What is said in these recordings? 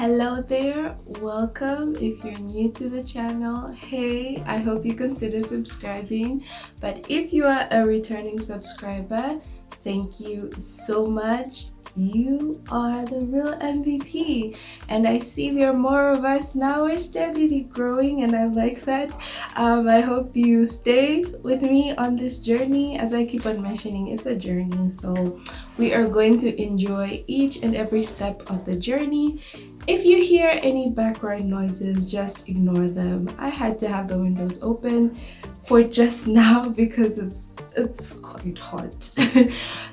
Hello there, welcome. If you're new to the channel, hey, I hope you consider subscribing. But if you are a returning subscriber, thank you so much. You are the real MVP, and I see there are more of us now. We're steadily growing, and I like that. I hope you stay with me on this journey. As I keep on mentioning, it's a journey, so we are going to enjoy each and every step of the journey. If you hear any background noises, just ignore them. I had to have the windows open for just now because it's quite hot.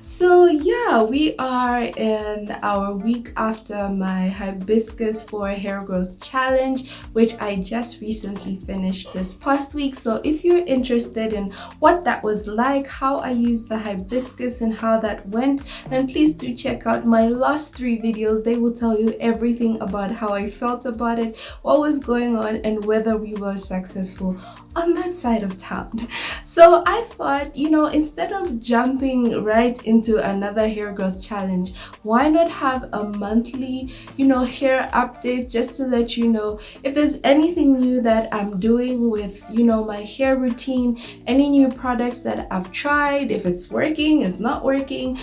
So yeah, we are in our week after my hibiscus for hair growth challenge, which I just recently finished this past week. So if you're interested in what that was like, how I used the hibiscus and how that went, then please do check out my last 3 videos. They will tell you everything about how I felt about it, what was going on, and whether we were successful on that side of town. So I thought, instead of jumping right into another hair growth challenge, why not have a monthly, hair update, just to let you know if there's anything new that I'm doing with, my hair routine, any new products that I've tried, if it's working, it's not working,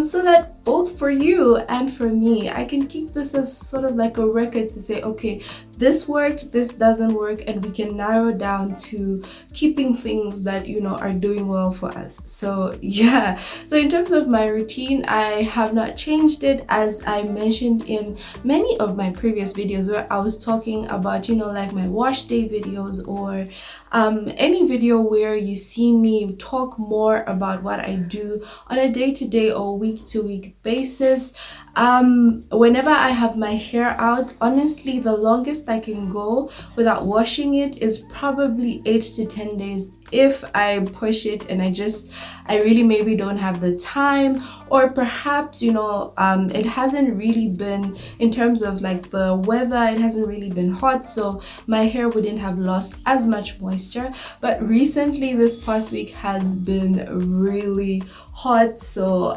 so that both for you and for me, I can keep this as sort of like a record to say, okay, this worked, this doesn't work, and we can narrow down to keeping things that are doing well for us. So yeah, so in terms of my routine, I have not changed it, as I mentioned in many of my previous videos where I was talking about like my wash day videos, or any video where you see me talk more about what I do on a day-to-day or week-to-week basis. Whenever I have my hair out, honestly, the longest I can go without washing it is probably 8 to 10 days if I push it and I really maybe don't have the time, or perhaps it hasn't really been, in terms of like the weather, it hasn't really been hot, so my hair wouldn't have lost as much moisture. But recently, this past week has been really hot, so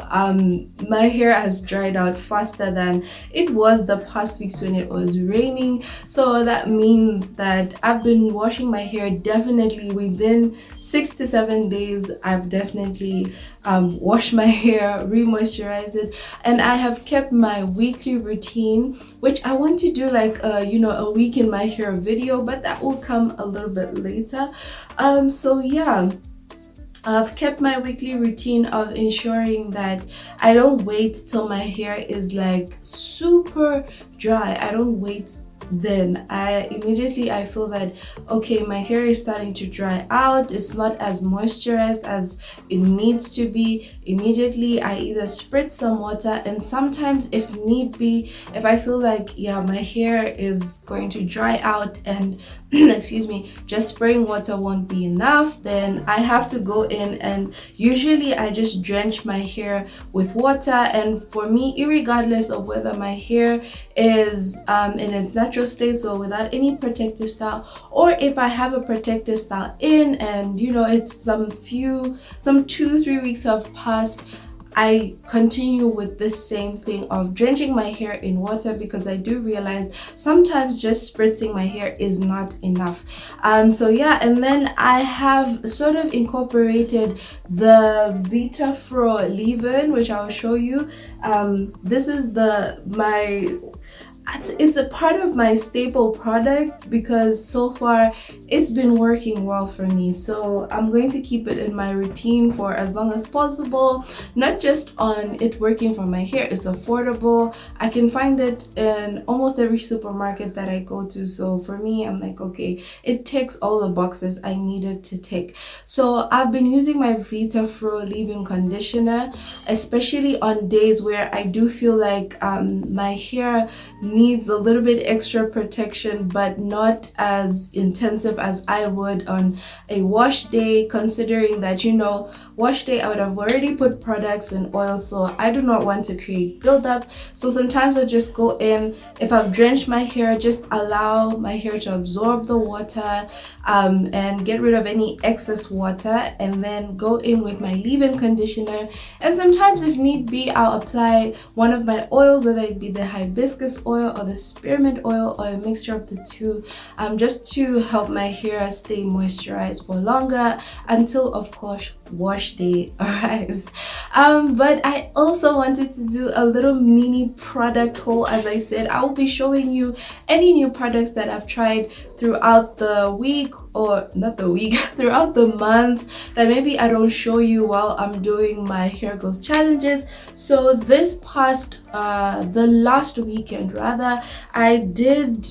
my hair has dried out faster than it was the past weeks when it was raining. So that means that I've been washing my hair definitely within 6 to 7 days. I've definitely washed my hair, re-moisturized it, and I have kept my weekly routine, which I want to do like a week in my hair video, but that will come a little bit later. So yeah, I've kept my weekly routine of ensuring that I don't wait till my hair is like super dry. I don't wait then. I feel that, okay, my hair is starting to dry out, it's not as moisturized as it needs to be. Immediately I either spritz some water, and sometimes if need be, if I feel like my hair is going to dry out and excuse me, just spraying water won't be enough, then I have to go in, and usually I just drench my hair with water. And for me, irregardless of whether my hair is in its natural state, so without any protective style, or if I have a protective style in, and it's some 2-3 weeks have passed, I continue with this same thing of drenching my hair in water, because I do realize sometimes just spritzing my hair is not enough. So yeah, and then I have sort of incorporated the Vitafro leave-in, which I'll show you. This is it's a part of my staple product, because so far it's been working well for me. So I'm going to keep it in my routine for as long as possible, not just on it working for my hair. It's affordable. I can find it in almost every supermarket that I go to. So for me, I'm like, okay, it ticks all the boxes I needed to tick. So I've been using my Vitafro leave-in conditioner, especially on days where I do feel like my hair needs a little bit extra protection, but not as intensive as I would on a wash day, considering that wash day I would have already put products and oil, so I do not want to create buildup. So sometimes I just go in, if I've drenched my hair, just allow my hair to absorb the water and get rid of any excess water, and then go in with my leave-in conditioner. And sometimes if need be, I'll apply one of my oils, whether it be the hibiscus oil oil or the spearmint oil or a mixture of the two, just to help my hair stay moisturized for longer until, of course, wash day arrives. But I also wanted to do a little mini product haul. As I said, I will be showing you any new products that I've tried throughout the week, or not the week, throughout the month, that maybe I don't show you while I'm doing my hair growth challenges. So this past the last weekend rather, I did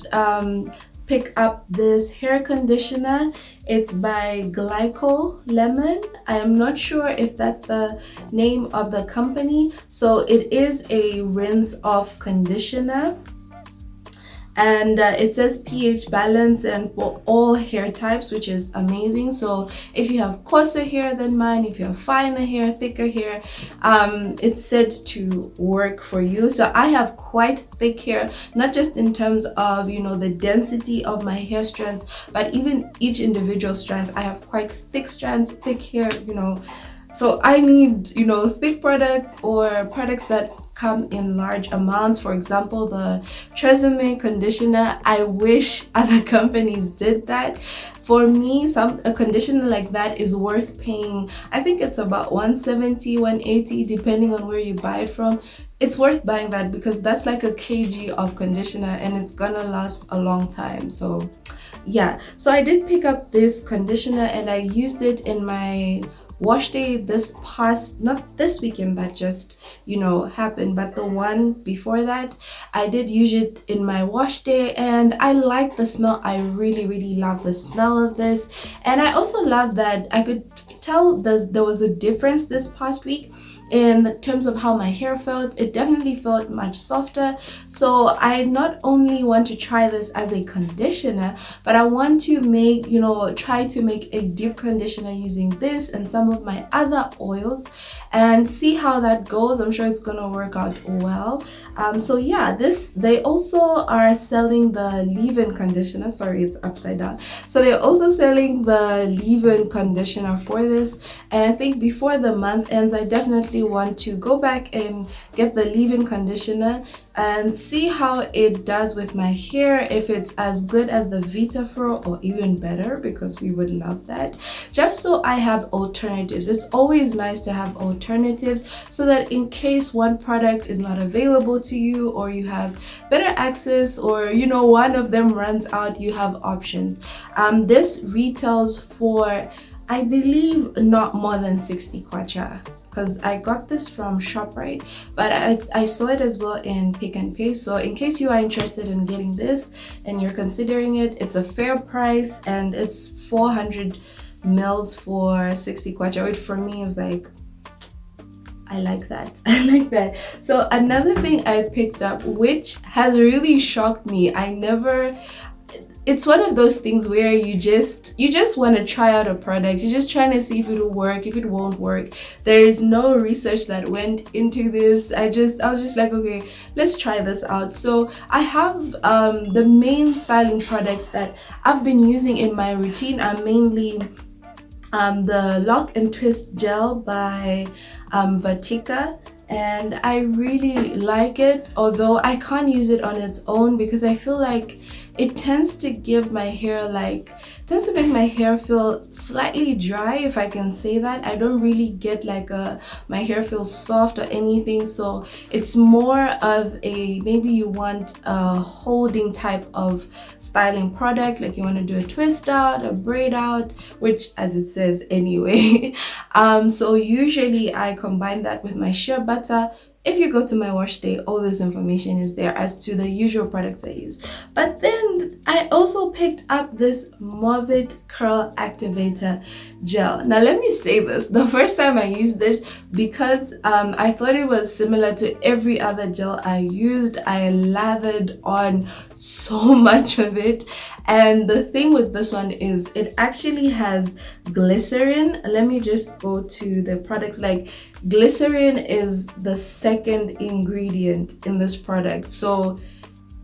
pick up this hair conditioner. It's by Glyco Lemon. I am not sure if that's the name of the company. So it is a rinse off conditioner, and it says pH balance and for all hair types, which is amazing. So if you have coarser hair than mine, if you have finer hair, thicker hair, it's said to work for you. So I have quite thick hair, not just in terms of, you know, the density of my hair strands, but even each individual strand. I have quite thick strands, thick hair, you know. So I need, you know, thick products or products that come in large amounts. For example, the Tresemme conditioner, I wish other companies did that. For me, a conditioner like that is worth paying. I think it's about 170, 180, depending on where you buy it from. It's worth buying that because that's like a kg of conditioner and it's gonna last a long time. So yeah, so I did pick up this conditioner and I used it in my wash day this past, not this weekend that just, you know, happened, but the one before that. I did use it in my wash day and I like the smell. I really love the smell of this, and I also love that I could tell there was a difference this past week in terms of how my hair felt. It definitely felt much softer. So I not only want to try this as a conditioner, but I want to make, you know, try to make a deep conditioner using this and some of my other oils and see how that goes. I'm sure it's gonna work out well. So yeah, they also are selling the leave-in conditioner. Sorry, it's upside down. So they're also selling the leave-in conditioner for this, and I think before the month ends, I definitely want to go back and get the leave-in conditioner and see how it does with my hair, if it's as good as the Vitafro or even better, because we would love that, just so I have alternatives. It's always nice to have alternatives so that in case one product is not available to you, or you have better access, or, you know, one of them runs out, you have options. This retails for, I believe, not more than 60 kwacha, because I got this from ShopRite, but I saw it as well in Pick and Pay. So in case you are interested in getting this and you're considering it, it's a fair price, and it's 400 mils for 60 kwacha, which for me is like, I like that. I like that. So another thing I picked up, which has really shocked me, it's one of those things where you just want to try out a product. You're just trying to see if it'll work, if it won't work. There is no research that went into this. I was just like, okay, let's try this out. So I have the main styling products that I've been using in my routine are mainly the Lock and Twist gel by Vatika, and I really like it, although I can't use it on its own because I feel like it tends to make my hair feel slightly dry, if I can say that. I don't really get like my hair feels soft or anything, so it's more of a, maybe you want a holding type of styling product, like you want to do a twist out, a braid out, which as it says anyway. So usually I combine that with my shea butter. If you go to my wash day, all this information is there as to the usual products I use. But then I also picked up this Movit Curl Activator gel. Now let me say this, the first time I used this, because I thought it was similar to every other gel I used, I lathered on so much of it. And the thing with this one is it actually has glycerin. Let me just go to the products. Like, glycerin is the second ingredient in this product. So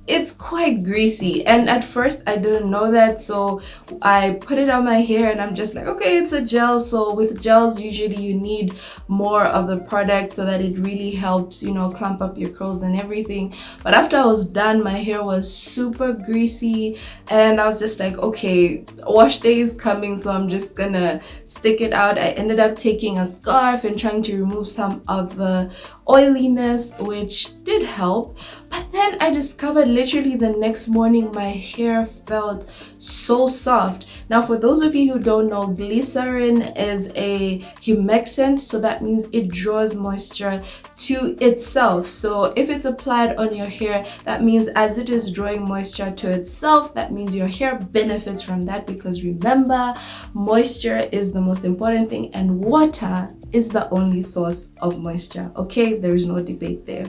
it's quite greasy, and at first I didn't know that, so I put it on my hair and I'm just like, okay, it's a gel. So with gels usually you need more of the product so that it really helps, you know, clump up your curls and everything. But after I was done, my hair was super greasy, and I was just like, okay, wash day is coming, so I'm just gonna stick it out. I ended up taking a scarf and trying to remove some of the oiliness, which did help. But then I discovered literally the next morning my hair felt so soft. Now, for those of you who don't know, glycerin is a humectant, so that means it draws moisture to itself. So if it's applied on your hair, that means as it is drawing moisture to itself, that means your hair benefits from that, because remember, moisture is the most important thing, and water is the only source of moisture. Okay, there is no debate there.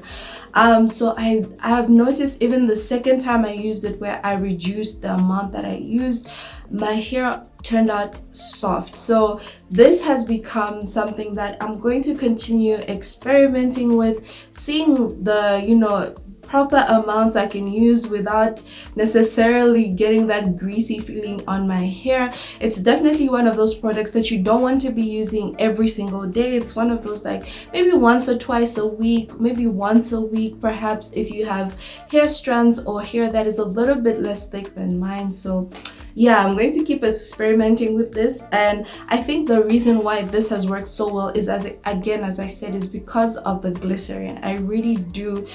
So I have noticed even the second time I used it, where I reduced the amount that I used, my hair turned out soft. So this has become something that I'm going to continue experimenting with, seeing the, you know, proper amounts I can use without necessarily getting that greasy feeling on my hair. It's definitely one of those products that you don't want to be using every single day. It's one of those, like, maybe once or twice a week, maybe once a week perhaps, if you have hair strands or hair that is a little bit less thick than mine. So yeah, I'm going to keep experimenting with this, and I think the reason why this has worked so well is, as I said, is because of the glycerin. I really do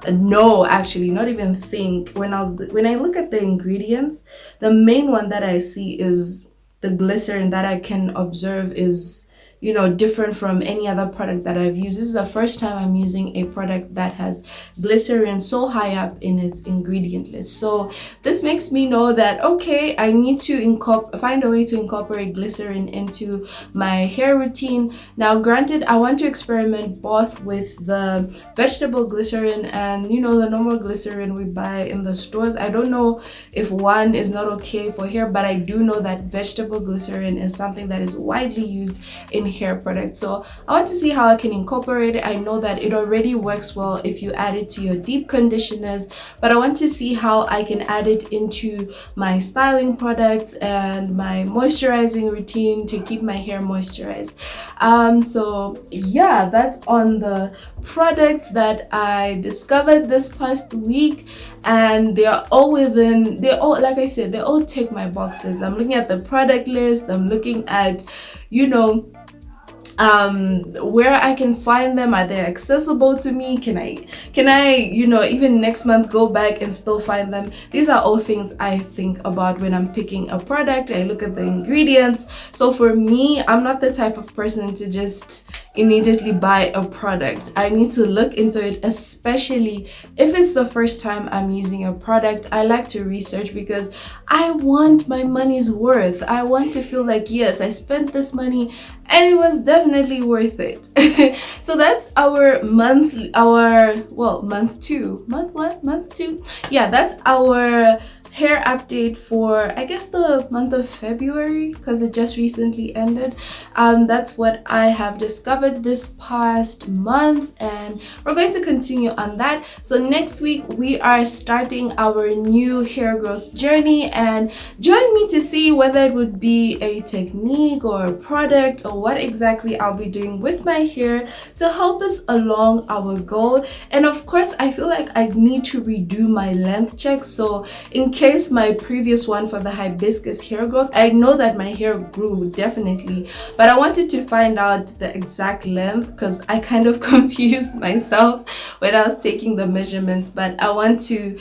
know, actually, not even think, when I look at the ingredients, the main one that I see is the glycerin that I can observe is, you know, different from any other product that I've used. This is the first time I'm using a product that has glycerin so high up in its ingredient list. So this makes me know that, okay, I need to find a way to incorporate glycerin into my hair routine. Now, granted, I want to experiment both with the vegetable glycerin and, you know, the normal glycerin we buy in the stores. I don't know if one is not okay for hair, but I do know that vegetable glycerin is something that is widely used in hair products. So I want to see how I can incorporate it. I know that it already works well if you add it to your deep conditioners, but I want to see how I can add it into my styling products and my moisturizing routine to keep my hair moisturized. So yeah, that's on the products that I discovered this past week, and they're all, like I said, they all tick my boxes. I'm looking at the product list, I'm looking at, you know, where I can find them. Are they accessible to me? Can I, you know, even next month go back and still find them? These are all things I think about when I'm picking a product. I look at the ingredients. So for me, I'm not the type of person to just immediately buy a product. I need to look into it, especially if it's the first time I'm using a product. I like to research because I want my money's worth. I want to feel like, yes, I spent this money and it was definitely worth it. So that's our month two. Yeah, that's our hair update for, I guess, the month of February, because it just recently ended. That's what I have discovered this past month, and we're going to continue on that. So next week we are starting our new hair growth journey, and join me to see whether it would be a technique or a product or what exactly I'll be doing with my hair to help us along our goal. And of course, I feel like I need to redo my length check. So in case my previous one for the hibiscus hair growth, I know that my hair grew definitely, but I wanted to find out the exact length because I kind of confused myself when I was taking the measurements. But I want to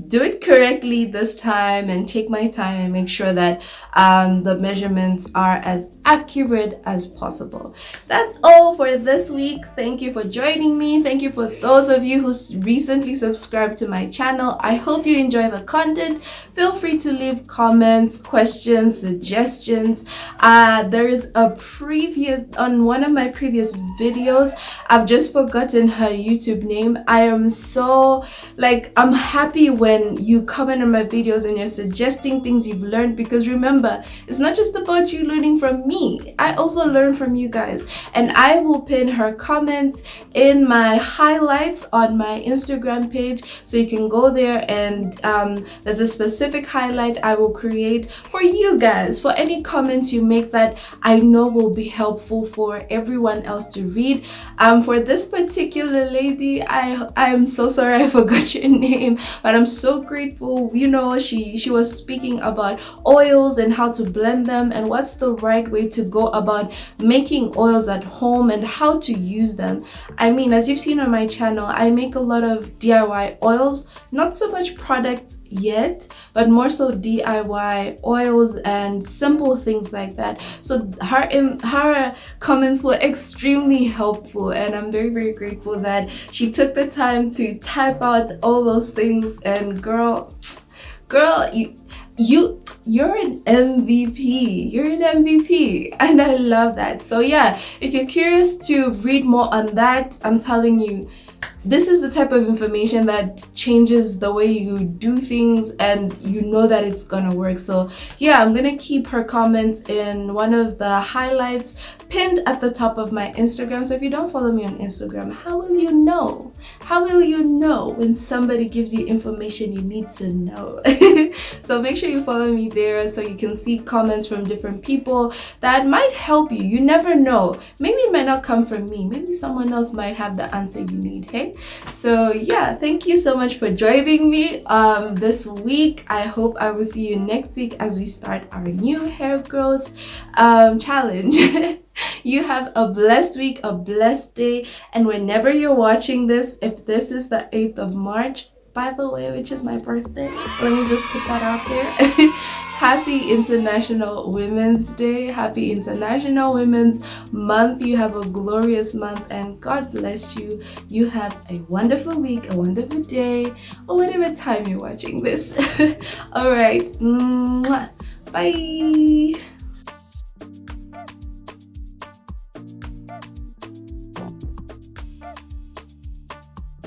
do it correctly this time and take my time and make sure that the measurements are as accurate as possible. That's all for this week. Thank you for joining me. Thank you for those of you who recently subscribed to my channel. I hope you enjoy the content. content, feel free to leave comments, questions, suggestions. There is a previous, on one of my previous videos, I've just forgotten her YouTube name. I am so, like, I'm happy when you comment on my videos and you're suggesting things you've learned, because remember, it's not just about you learning from me. I also learn from you guys, and I will pin her comments in my highlights on my Instagram page, so you can go there, and there's a specific highlight I will create for you guys for any comments you make that I know will be helpful for everyone else to read. For this particular lady, I'm so sorry I forgot your name, but I'm so grateful. You know, she was speaking about oils and how to blend them and what's the right way to go about making oils at home and how to use them. I mean, as you've seen on my channel, I make a lot of DIY oils, not so much products yet, but more so DIY oils and simple things like that. So her comments were extremely helpful, and I'm very, very grateful that she took the time to type out all those things. And girl, you're an MVP. You're an MVP, and I love that. So yeah, if you're curious to read more on that, I'm telling you, this is the type of information that changes the way you do things, and you know that it's gonna work. So yeah, I'm gonna keep her comments in one of the highlights pinned at the top of my Instagram. So if you don't follow me on Instagram, how will you know? How will you know when somebody gives you information you need to know? So make sure you follow me there so you can see comments from different people that might help you. You never know. Maybe it might not come from me. Maybe someone else might have the answer you need. Hey, so yeah, thank you so much for joining me this week. I hope I will see you next week as we start our new hair growth challenge. You have a blessed week, a blessed day, and whenever you're watching this, if this is the 8th of March, by the way, which is my birthday, let me just put that out there. Happy International Women's Day. Happy International Women's Month. You have a glorious month, and God bless you. You have a wonderful week, a wonderful day, or whatever time you're watching this. All right. Bye.